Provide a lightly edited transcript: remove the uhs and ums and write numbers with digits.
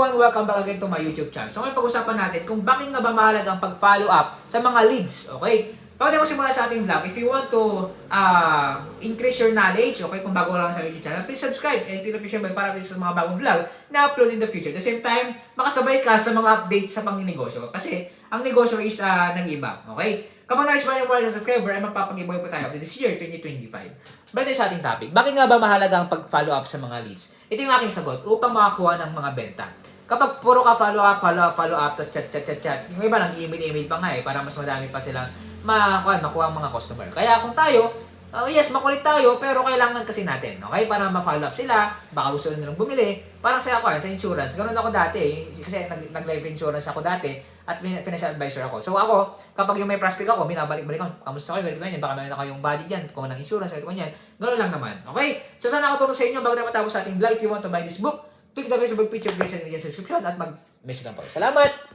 everyone, welcome back again to my YouTube channel. So ngayon pag-usapan natin kung bakit nga ba mahalaga ang pag-follow up sa mga leads, okay? Bago tayo simula sa ating vlog, if you want to increase your knowledge, okay, kung bago lang sa YouTube channel, please subscribe and click notification bell para sa mga bagong vlog na upload in the future. At the same time, makasabay ka sa mga updates sa pang-negosyo kasi ang negosyo is nag-iba, okay? Kapag na-reach mo yung 1,000 subscriber, ay magpapag-giveaway po tayo this year, 2025. Balik tayo sa ating topic. Bakit nga ba mahalaga ang pag-follow up sa mga leads? Ito yung aking sagot, upang makakuha ng mga benta. Kapag puro ka follow up, tapos chat, yung iba lang email pa nga para mas madami pa silang makuha ang mga customer. Kaya kung tayo, yes, makulit tayo, pero kailangan kasi natin, okay? Para ma-follow up sila, baka gusto nilang bumili. Parang sa ako, sa insurance, ganun ako dati, kasi nag-life insurance ako dati, at financial advisor ako. So ako, kapag yung may prospect ako, binabalik-balik ko, kamusta kayo, ganito ganyan, baka meron na kayong budget dyan, kung ng insurance, ganito ganyan, ganun lang naman, okay? So sana nakatulong sa inyo, bago tayo matapos sa ating vlog, if you want to buy this book, click the Facebook picture, video, and subscription, at mag-message lang po. Salamat!